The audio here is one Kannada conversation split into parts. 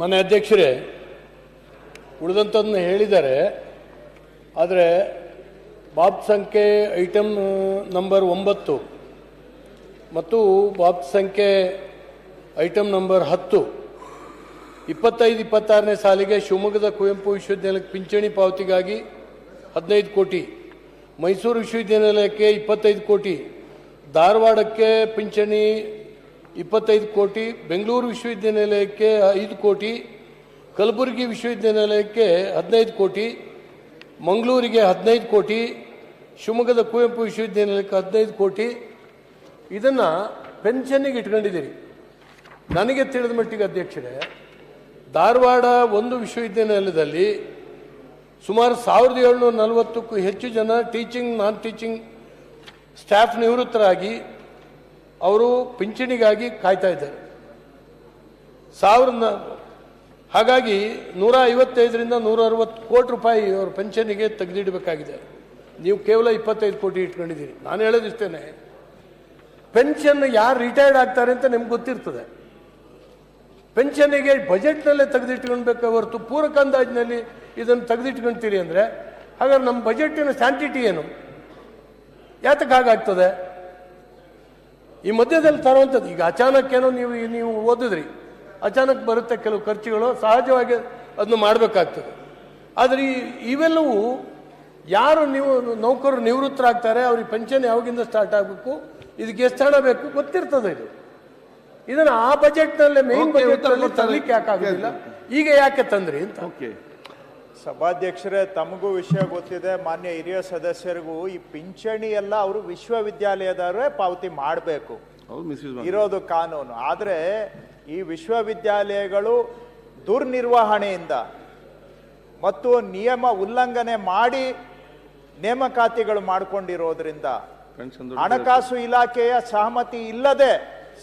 ಮಾನ್ಯ ಅಧ್ಯಕ್ಷರೇ, ಉಳಿದಂಥದ್ದನ್ನು ಹೇಳಿದ್ದಾರೆ. ಆದರೆ ಬಾಕ್ಸ್ ಸಂಖ್ಯೆ ಐಟಮ್ ನಂಬರ್ 9 ಮತ್ತು ಬಾಕ್ಸ್ ಸಂಖ್ಯೆ ಐಟಮ್ ನಂಬರ್ 10 25-26ನೇ ಸಾಲಿಗೆ ಶಿವಮೊಗ್ಗದ ಕುವೆಂಪು ವಿಶ್ವವಿದ್ಯಾಲಯಕ್ಕೆ ಪಿಂಚಣಿ ಪಾವತಿಗಾಗಿ 15 ಕೋಟಿ, ಮೈಸೂರು ವಿಶ್ವವಿದ್ಯಾನಿಲಯಕ್ಕೆ 25 ಕೋಟಿ, ಧಾರವಾಡಕ್ಕೆ ಪಿಂಚಣಿ 25 ಕೋಟಿ, ಬೆಂಗಳೂರು ವಿಶ್ವವಿದ್ಯಾನಿಲಯಕ್ಕೆ 5 ಕೋಟಿ, ಕಲಬುರಗಿ ವಿಶ್ವವಿದ್ಯಾನಿಲಯಕ್ಕೆ 15 ಕೋಟಿ, ಮಂಗಳೂರಿಗೆ 15 ಕೋಟಿ, ಶಿವಮೊಗ್ಗದ ಕುವೆಂಪು ವಿಶ್ವವಿದ್ಯಾನಿಲಯಕ್ಕೆ 15 ಕೋಟಿ. ಇದನ್ನು ಪೆನ್ಷನ್ನಿಗೆ ಇಟ್ಕೊಂಡಿದ್ದೀರಿ. ನನಗೆ ತಿಳಿದ ಮಟ್ಟಿಗೆ ಅಧ್ಯಕ್ಷರೇ, ಧಾರವಾಡ ಒಂದು ವಿಶ್ವವಿದ್ಯಾನಿಲಯದಲ್ಲಿ ಸುಮಾರು 1740ಕ್ಕೂ ಹೆಚ್ಚು ಜನ ಟೀಚಿಂಗ್ ನಾನ್ ಟೀಚಿಂಗ್ ಸ್ಟಾಫ್ ನಿವೃತ್ತರಾಗಿ ಅವರು ಪಿಂಚಣಿಗಾಗಿ ಕಾಯ್ತಾ ಇದ್ದಾರೆ. ಹಾಗಾಗಿ 155ರಿಂದ 160 ಕೋಟಿ ರೂಪಾಯಿ ಅವರು ಪೆನ್ಷನ್ನಿಗೆ ತೆಗೆದಿಡಬೇಕಾಗಿದೆ. ನೀವು ಕೇವಲ 25 ಕೋಟಿ ಇಟ್ಕೊಂಡಿದ್ದೀರಿ. ನಾನು ಹೇಳೋದಿಷ್ಟೇನೆ, ಪೆನ್ಷನ್ ಯಾರು ರಿಟೈರ್ಡ್ ಆಗ್ತಾರೆ ಅಂತ ನಿಮ್ಗೆ ಗೊತ್ತಿರ್ತದೆ. ಪೆನ್ಷನ್ನಿಗೆ ಬಜೆಟ್ನಲ್ಲೇ ತೆಗೆದಿಟ್ಕೊಳ್ಬೇಕು ಹೊರತು ಪೂರಕ ಅಂದಾಜಿನಲ್ಲಿ ಇದನ್ನು ತೆಗೆದಿಟ್ಕೊಳ್ತೀರಿ ಅಂದರೆ ಹಾಗಾದ್ರೆ ನಮ್ಮ ಬಜೆಟಿನ ಸ್ಯಾಂಟಿಟಿ ಏನು? ಯಾತಕ್ಕೆ ಹಾಗಾಗ್ತದೆ? ಈ ಮಧ್ಯದಲ್ಲಿ ತರುವಂಥದ್ದು ಈಗ ಅಚಾನಕ್ ಏನೋ ನೀವು ಓದಿದ್ರಿ, ಅಚಾನಕ್ ಬರುತ್ತೆ ಕೆಲವು ಖರ್ಚುಗಳು, ಸಹಜವಾಗಿ ಅದನ್ನು ಮಾಡಬೇಕಾಗ್ತದೆ. ಆದರೆ ಇವೆಲ್ಲವೂ ಯಾರು ನೌಕರರು ನಿವೃತ್ತರಾಗ್ತಾರೆ ಅವ್ರಿಗೆ ಪೆನ್ಷನ್ ಯಾವಾಗಿಂದ ಸ್ಟಾರ್ಟ್ ಆಗಬೇಕು, ಇದಕ್ಕೆ ಎಷ್ಟು ಹಣ ಬೇಕು ಗೊತ್ತಿರ್ತದೆ. ಇದನ್ನು ಆ ಬಜೆಟ್ನಲ್ಲೇ ಮೇನ್ ಬಜೆಟ್ನಲ್ಲಿ ತರಲಿಕ್ಕೆ ಯಾಕಾಗೋದಿಲ್ಲ, ಈಗ ಯಾಕೆ ತಂದ್ರಿ ಅಂತ. ಸಭಾಧ್ಯಕ್ಷರೇ, ತಮಗೂ ವಿಷಯ ಗೊತ್ತಿದೆ, ಮಾನ್ಯ ಹಿರಿಯ ಸದಸ್ಯರಿಗೂ. ಈ ಪಿಂಚಣಿ ಎಲ್ಲ ಅವರು ವಿಶ್ವವಿದ್ಯಾಲಯದವರೇ ಪಾವತಿ ಮಾಡಬೇಕು, ಇರೋದು ಕಾನೂನು. ಆದರೆ ಈ ವಿಶ್ವವಿದ್ಯಾಲಯಗಳು ದುರ್ನಿರ್ವಹಣೆಯಿಂದ ಮತ್ತು ನಿಯಮ ಉಲ್ಲಂಘನೆ ಮಾಡಿ ನೇಮಕಾತಿಗಳು ಮಾಡಿಕೊಂಡಿರೋದ್ರಿಂದ, ಹಣಕಾಸು ಇಲಾಖೆಯ ಸಹಮತಿ ಇಲ್ಲದೆ,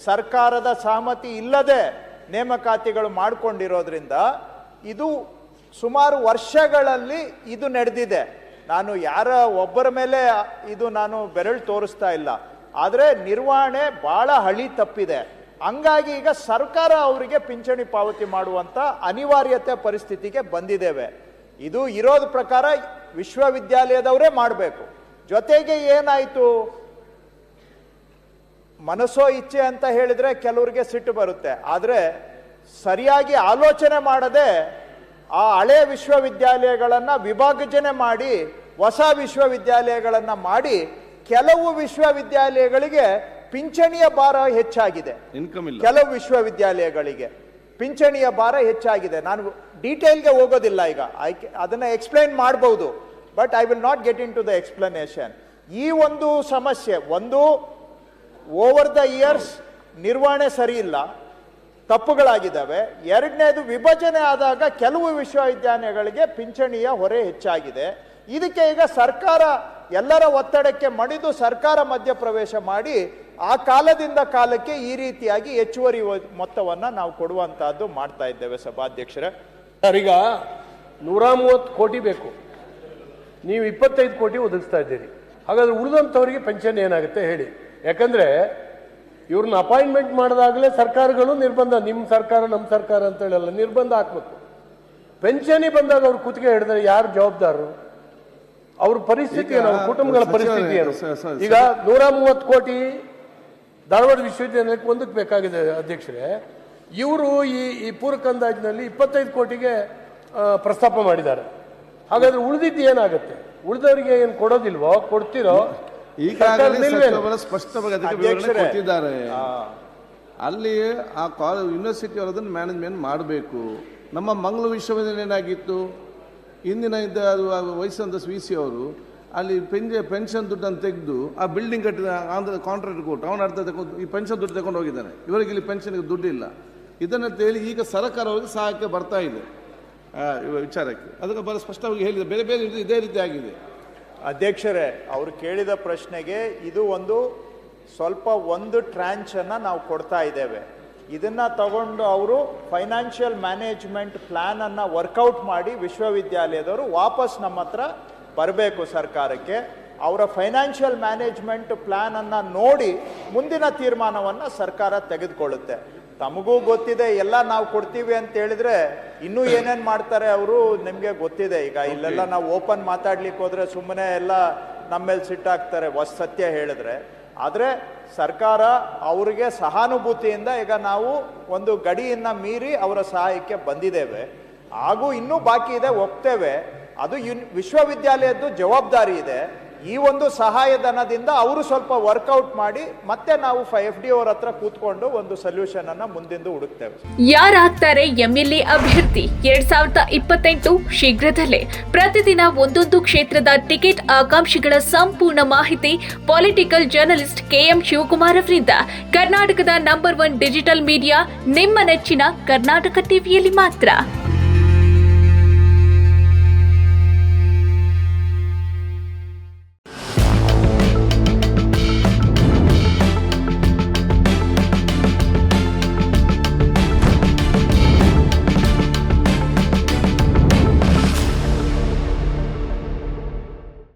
ಸರ್ಕಾರದ ಸಹಮತಿ ಇಲ್ಲದೆ ನೇಮಕಾತಿಗಳು ಮಾಡಿಕೊಂಡಿರೋದ್ರಿಂದ ಇದು ಸುಮಾರು ವರ್ಷಗಳಲ್ಲಿ ಇದು ನಡೆದಿದೆ. ನಾನು ಯಾರ ಒಬ್ಬರ ಮೇಲೆ ಇದು ನಾನು ಬೆರಳು ತೋರಿಸ್ತಾ ಇಲ್ಲ, ಆದರೆ ನಿರ್ವಹಣೆ ಬಹಳ ಹಳಿ ತಪ್ಪಿದೆ. ಹಂಗಾಗಿ ಈಗ ಸರ್ಕಾರ ಅವರಿಗೆ ಪಿಂಚಣಿ ಪಾವತಿ ಮಾಡುವಂತ ಅನಿವಾರ್ಯತೆ ಪರಿಸ್ಥಿತಿಗೆ ಬಂದಿದ್ದೇವೆ. ಇದು ಇರೋದ ಪ್ರಕಾರ ವಿಶ್ವವಿದ್ಯಾಲಯದವರೇ ಮಾಡಬೇಕು. ಜೊತೆಗೆ ಏನಾಯಿತು, ಮನಸ್ಸೋ ಇಚ್ಛೆ ಅಂತ ಹೇಳಿದ್ರೆ ಕೆಲವರಿಗೆ ಸಿಟ್ಟು ಬರುತ್ತೆ. ಆದರೆ ಸರಿಯಾಗಿ ಆಲೋಚನೆ ಮಾಡದೆ ಆ ಹಳೆ ವಿಶ್ವವಿದ್ಯಾಲಯಗಳನ್ನು ವಿಭಾಜನೆ ಮಾಡಿ ಹೊಸ ವಿಶ್ವವಿದ್ಯಾಲಯಗಳನ್ನು ಮಾಡಿ ಕೆಲವು ವಿಶ್ವವಿದ್ಯಾಲಯಗಳಿಗೆ ಪಿಂಚಣಿಯ ಭಾರ ಹೆಚ್ಚಾಗಿದೆ. ಕೆಲವು ವಿಶ್ವವಿದ್ಯಾಲಯಗಳಿಗೆ ಪಿಂಚಣಿಯ ಭಾರ ಹೆಚ್ಚಾಗಿದೆ. ನಾನು ಡೀಟೇಲ್ಗೆ ಹೋಗೋದಿಲ್ಲ, ಈಗ ಅದನ್ನ ಎಕ್ಸ್ಪ್ಲೈನ್ ಮಾಡಬಹುದು, but I will not get into the explanation. ಈ ಒಂದು ಸಮಸ್ಯೆ, ಒಂದು ಓವರ್ ದ ಇಯರ್ಸ್ ನಿರ್ವಹಣೆ ಸರಿ ಇಲ್ಲ, ತಪ್ಪುಗಳಾಗಿದ್ದಾವೆ. ಎರಡನೇದು, ವಿಭಜನೆ ಆದಾಗ ಕೆಲವು ವಿಶ್ವವಿದ್ಯಾಲಯಗಳಿಗೆ ಪಿಂಚಣಿಯ ಹೊರೆ ಹೆಚ್ಚಾಗಿದೆ. ಇದಕ್ಕೆ ಈಗ ಸರ್ಕಾರ ಎಲ್ಲರ ಒತ್ತಡಕ್ಕೆ ಮಣಿದು ಸರ್ಕಾರ ಮಧ್ಯಪ್ರವೇಶ ಮಾಡಿ ಆ ಕಾಲದಿಂದ ಕಾಲಕ್ಕೆ ಈ ರೀತಿಯಾಗಿ ಹೆಚ್ಚುವರಿ ಮೊತ್ತವನ್ನು ನಾವು ಕೊಡುವಂತಹದ್ದು ಮಾಡ್ತಾ ಇದ್ದೇವೆ. ಸಭಾಧ್ಯಕ್ಷರೇ, ಈಗ 130 ಕೋಟಿ ಬೇಕು, ನೀವು 25 ಕೋಟಿ ಒದಗಿಸ್ತಾ ಇದ್ದೀರಿ. ಹಾಗಾದ್ರೆ ಉಳಿದಂಥವರಿಗೆ ಪೆನ್ಷನ್ ಏನಾಗುತ್ತೆ ಹೇಳಿ? ಯಾಕಂದ್ರೆ ಇವ್ರನ್ನ ಅಪಾಯಿಂಟ್ಮೆಂಟ್ ಮಾಡಿದಾಗಲೇ ಸರ್ಕಾರಗಳು ನಿರ್ಬಂಧ, ನಿಮ್ಮ ಸರ್ಕಾರ ನಮ್ಮ ಸರ್ಕಾರ ಅಂತ ಹೇಳಲ್ಲ, ನಿರ್ಬಂಧ ಹಾಕ್ಬೇಕು. ಪೆನ್ಷನ್ ಬಂದಾಗ ಅವ್ರು ಕುತ್ತಿಗೆ ಹಿಡಿದ್ರೆ ಯಾರು ಜವಾಬ್ದಾರರು? ಅವ್ರ ಪರಿಸ್ಥಿತಿ ಏನು, ಅವ್ರ ಕುಟುಂಬಗಳ ಪರಿಸ್ಥಿತಿ ಏನು? ಈಗ 130 ಕೋಟಿ ಧಾರವಾಡ ವಿಶ್ವವಿದ್ಯಾನಿಲಯಕ್ಕೆ ಒಂದಕ್ಕೆ ಬೇಕಾಗಿದೆ ಅಧ್ಯಕ್ಷರೇ. ಇವರು ಈ ಪೂರಕ ಅಂದಾಜಿನಲ್ಲಿ 25 ಕೋಟಿಗೆ ಪ್ರಸ್ತಾಪ ಮಾಡಿದ್ದಾರೆ. ಹಾಗಾದ್ರೆ ಉಳಿದಿದ್ದು ಏನಾಗುತ್ತೆ? ಉಳಿದವರಿಗೆ ಏನು ಕೊಡೋದಿಲ್ವೋ, ಕೊಡ್ತಿರೋ? ಸ್ಪಷ್ಟವಾಗಿ ಅದಕ್ಕೆ ವಿವರಣೆ ಕೊಟ್ಟಿದ್ದಾರೆ. ಅಲ್ಲಿ ಆ ಯೂನಿವರ್ಸಿಟಿ ಅವರದನ್ನು ಮ್ಯಾನೇಜ್ಮೆಂಟ್ ಮಾಡಬೇಕು. ನಮ್ಮ ಮಂಗಳೂರು ವಿಶ್ವವಿದ್ಯಾಲಯ ಏನಾಗಿತ್ತು, ಇಂದಿನ ವಯಸ್ಸಂತ ವಿ ಸಿ ಅವರು ಅಲ್ಲಿ ಪೆನ್ಷನ್ ದುಡ್ಡನ್ನು ತೆಗೆದು ಆ ಬಿಲ್ಡಿಂಗ್ ಕಟ್ಟಿದ ಆಂಧ್ರ ಕಾಂಟ್ರಾಕ್ಟ್ ಕೊಟ್ಟು ಅವನ ಅರ್ಥ ತಗೊಂಡು ಈ ಪೆನ್ಷನ್ ದುಡ್ಡು ತಗೊಂಡು ಹೋಗಿದ್ದಾನೆ. ಇವರಿಗೆ ಇಲ್ಲಿ ಪೆನ್ಷನ್ಗೆ ದುಡ್ಡಿಲ್ಲ. ಇದನ್ನು ಹೇಳಿ ಈಗ ಸರ್ಕಾರ ಅವರಿಗೆ ಸಹಾಯಕ್ಕೆ ಬರ್ತಾ ಇದೆ ವಿಚಾರಕ್ಕೆ. ಅದಕ್ಕೆ ಬಹಳ ಸ್ಪಷ್ಟವಾಗಿ ಹೇಳಿದೆ, ಬೇರೆ ಬೇರೆ ಇದೇ ರೀತಿ ಆಗಿದೆ. ಅಧ್ಯಕ್ಷರೇ, ಅವರು ಕೇಳಿದ ಪ್ರಶ್ನೆಗೆ ಇದು ಒಂದು ಟ್ರಾಂಚ್ ಅನ್ನ ನಾವು ಕೊಡ್ತಾ ಇದ್ದೇವೆ. ಇದನ್ನ ತಗೊಂಡು ಅವರು ಫೈನಾನ್ಷಿಯಲ್ ಮ್ಯಾನೇಜ್ಮೆಂಟ್ ಪ್ಲಾನ್ ಅನ್ನ ವರ್ಕೌಟ್ ಮಾಡಿ ವಿಶ್ವವಿದ್ಯಾಲಯದವರು ವಾಪಸ್ ನಮ್ಮ ಹತ್ರ ಬರಬೇಕು ಸರ್ಕಾರಕ್ಕೆ. ಅವರ ಫೈನಾನ್ಷಿಯಲ್ ಮ್ಯಾನೇಜ್ಮೆಂಟ್ ಪ್ಲಾನ್ ಅನ್ನ ನೋಡಿ ಮುಂದಿನ ತೀರ್ಮಾನವನ್ನು ಸರ್ಕಾರ ತೆಗೆದುಕೊಳ್ಳುತ್ತೆ. ತಮಗೂ ಗೊತ್ತಿದೆ ಎಲ್ಲ ನಾವು ಕೊಡ್ತೀವಿ ಅಂತ ಹೇಳಿದ್ರೆ ಇನ್ನೂ ಏನೇನ್ ಮಾಡ್ತಾರೆ ಅವರು ನಿಮ್ಗೆ ಗೊತ್ತಿದೆ. ಈಗ ಇಲ್ಲೆಲ್ಲ ನಾವು ಓಪನ್ ಮಾತಾಡ್ಲಿಕ್ಕೆ ಹೋದ್ರೆ ಸುಮ್ಮನೆ ಎಲ್ಲ ನಮ್ಮ ಮೇಲೆ ಸಿಟ್ಟಾಗ್ತಾರೆ ಸತ್ಯ ಹೇಳಿದ್ರೆ. ಆದ್ರೆ ಸರ್ಕಾರ ಅವರಿಗೆ ಸಹಾನುಭೂತಿಯಿಂದ ಈಗ ನಾವು ಒಂದು ಗಡಿಯನ್ನ ಮೀರಿ ಅವರ ಸಹಾಯಕ್ಕೆ ಬಂದಿದ್ದೇವೆ. ಹಾಗೂ ಇನ್ನೂ ಬಾಕಿ ಇದೆ, ಒಪ್ತೇವೆ. ಅದು ವಿಶ್ವವಿದ್ಯಾಲಯದ್ದು ಜವಾಬ್ದಾರಿ ಇದೆ. ಈ ಒಂದು ಸಹಾಯಧನದಿಂದ ಅವರು ಸ್ವಲ್ಪ ವರ್ಕೌಟ್ ಮಾಡಿ ಮತ್ತೆ ನಾವು FD ಅವರ ಹತ್ರ ಕೂತ್ಕೊಂಡು ಒಂದು ಸೊಲ್ಯೂಷನ್ ಅನ್ನ ಮುಂದಿಂದು ಹುಡುಕ್ತೇವೆ. ಯಾರಾಗ್ತಾರೆ MLA ಅಭ್ಯರ್ಥಿ 2028 ಶೀಘ್ರದಲ್ಲೇ. ಪ್ರತಿದಿನ ಒಂದೊಂದು ಕ್ಷೇತ್ರದ ಟಿಕೆಟ್ ಆಕಾಂಕ್ಷಿಗಳ ಸಂಪೂರ್ಣ ಮಾಹಿತಿ ಪೊಲಿಟಿಕಲ್ ಜರ್ನಲಿಸ್ಟ್ KM ಶಿವಕುಮಾರ್ ಅವರಿಂದ. ಕರ್ನಾಟಕದ ನಂಬರ್ 1 ಡಿಜಿಟಲ್ ಮೀಡಿಯಾ ನಿಮ್ಮ ನೆಚ್ಚಿನ ಕರ್ನಾಟಕ ಟಿವಿಯಲ್ಲಿ ಮಾತ್ರ.